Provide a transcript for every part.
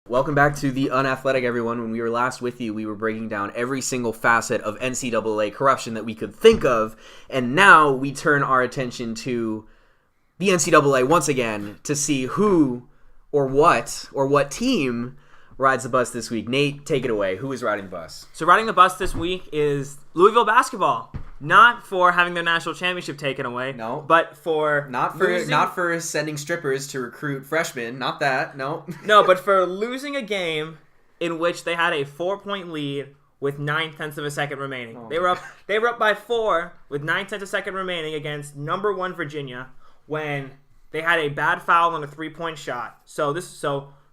Welcome back to the Unathletic, everyone. When we were last with you, we were breaking down every single facet of NCAA corruption that we could think of, and now we turn our attention to the NCAA once again to see who or what team rides the bus this week. Nate, take it away. Who is riding the bus? So riding the bus this week is Louisville basketball. Not for having their national championship taken away. No. But for Not for sending strippers to recruit freshmen. Not that. No. No, but for losing a game in which they had a 4-point lead with 9/10 of a second remaining. Oh. They were up by 4 with 9/10 of a second remaining against number 1 Virginia when they had a bad foul on a 3-point shot. So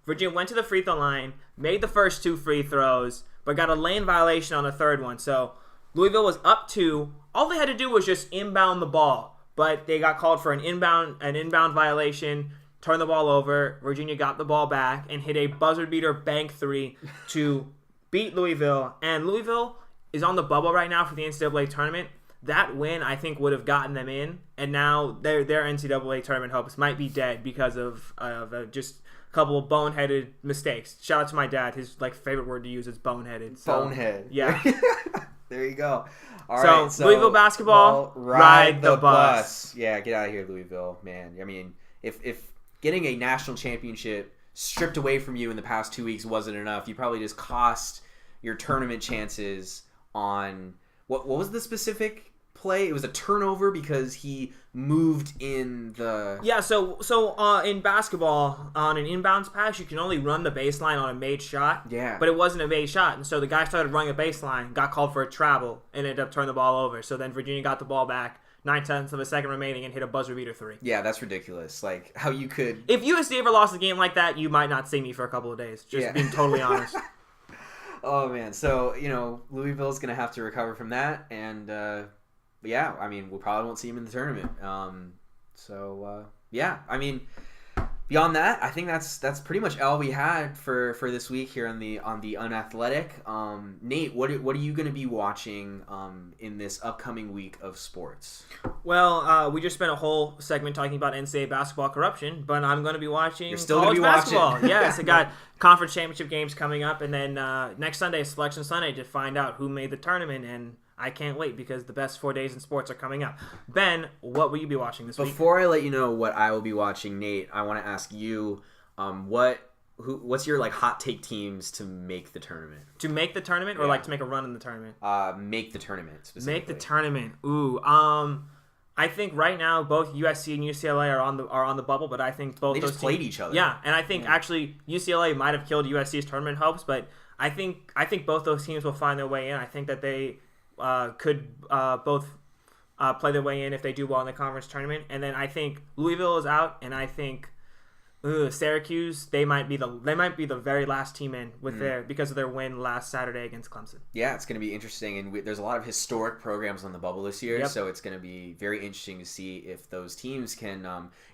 Virginia went to the free throw line, made the first 2 free throws, but got a lane violation on the third one. So Louisville was up 2. All they had to do was just inbound the ball, but they got called for an inbound violation, turned the ball over. Virginia got the ball back and hit a buzzer beater bank 3 to beat Louisville. And Louisville is on the bubble right now for the NCAA tournament. That win, I think, would have gotten them in, and now their NCAA tournament hopes might be dead because of just a couple of boneheaded mistakes. Shout out to my dad. His favorite word to use is boneheaded. So, Bonehead. Yeah. There you go. All so, right, Louisville basketball, ride the bus. Yeah, get out of here, Louisville, man. I mean, if getting a national championship stripped away from you in the past 2 weeks wasn't enough, you probably just cost your tournament chances on what was the specific play? It was a turnover because he moved in the... Yeah, so in basketball, on an inbounds pass, you can only run the baseline on a made shot. Yeah. But it wasn't a made shot, and so the guy started running a baseline, got called for a travel, and ended up turning the ball over. So then Virginia got the ball back, 9/10 of a second remaining, and hit a buzzer beater 3. Yeah, that's ridiculous. Like, how you could... If USC ever lost a game like that, you might not see me for a couple of days. Just being totally honest. Oh, man. So, Louisville's going to have to recover from that, and... yeah, I mean, we probably won't see him in the tournament. Yeah, I mean, beyond that, I think that's pretty much all we had for this week here on the Unathletic. Nate, what are you going to be watching in this upcoming week of sports? Well, we just spent a whole segment talking about NCAA basketball corruption, but I'm going to be watching You're still college gonna be basketball. watching. Yes, I got conference championship games coming up, and then next Sunday is Selection Sunday to find out who made the tournament, and I can't wait because the best 4 days in sports are coming up. Ben, what will you be watching this week? Before I let you know what I will be watching, Nate, I want to ask you, what's your hot take teams to make the tournament? To make the tournament, or to make a run in the tournament? Make the tournament specifically. Make the tournament. Ooh, I think right now both USC and UCLA are on the bubble, but I think both they those just played teams, each other. Yeah, and I think actually UCLA might have killed USC's tournament hopes, but I think both those teams will find their way in. I think that they could both play their way in if they do well in the conference tournament, and then I think Louisville is out, and I think Syracuse they might be the very last team in with because of their win last Saturday against Clemson. Yeah, it's going to be interesting, and there's a lot of historic programs on the bubble this year, so it's going to be very interesting to see if those teams can,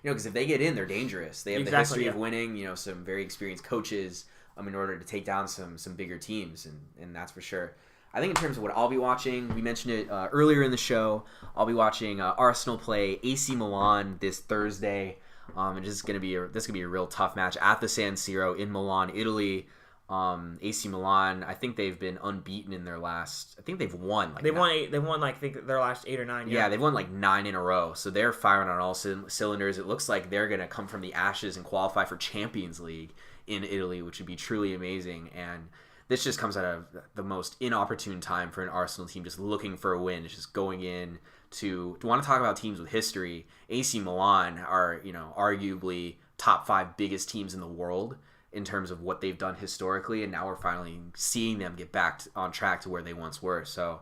because if they get in, they're dangerous. They have the history of winning, some very experienced coaches in order to take down some bigger teams, and that's for sure. I think in terms of what I'll be watching, we mentioned it earlier in the show. I'll be watching Arsenal play AC Milan this Thursday. And this is gonna be a real tough match at the San Siro in Milan, Italy. AC Milan, I think they've been unbeaten in their last. I think they've won. They won I think their last 8 or 9. Yeah, they've won 9 in a row. So they're firing on all cylinders. It looks like they're gonna come from the ashes and qualify for Champions League in Italy, which would be truly amazing. And this just comes out of the most inopportune time for an Arsenal team just looking for a win. It's just going in to want to talk about teams with history. AC Milan are, arguably top 5 biggest teams in the world in terms of what they've done historically, and now we're finally seeing them get back on track to where they once were. So,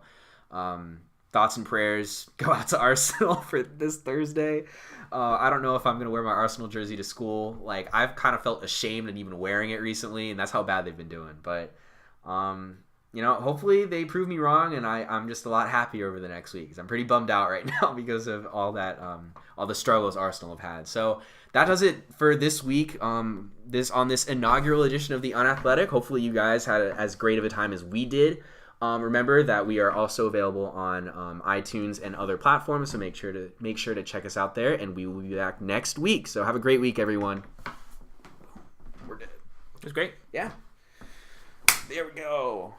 thoughts and prayers go out to Arsenal for this Thursday. I don't know if I'm going to wear my Arsenal jersey to school. I've kind of felt ashamed at even wearing it recently, and that's how bad they've been doing. But hopefully they prove me wrong, and I'm just a lot happier over the next week because I'm pretty bummed out right now because of all that, all the struggles Arsenal have had. So that does it for this week. This inaugural edition of the Unathletic. Hopefully you guys had as great of a time as we did. Remember that we are also available on iTunes and other platforms, so make sure to check us out there, and we will be back next week. So have a great week, everyone. We're dead. It was great. Yeah. There we go.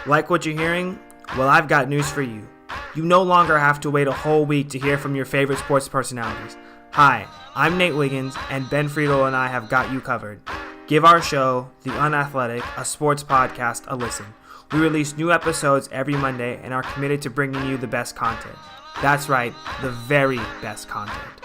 Like what you're hearing? Well, I've got news for you. You no longer have to wait a whole week to hear from your favorite sports personalities. Hi, I'm Nate Wiggins, and Ben Friedel and I have got you covered. Give our show, The Unathletic, a sports podcast, a listen. We release new episodes every Monday and are committed to bringing you the best content. That's right, the very best content.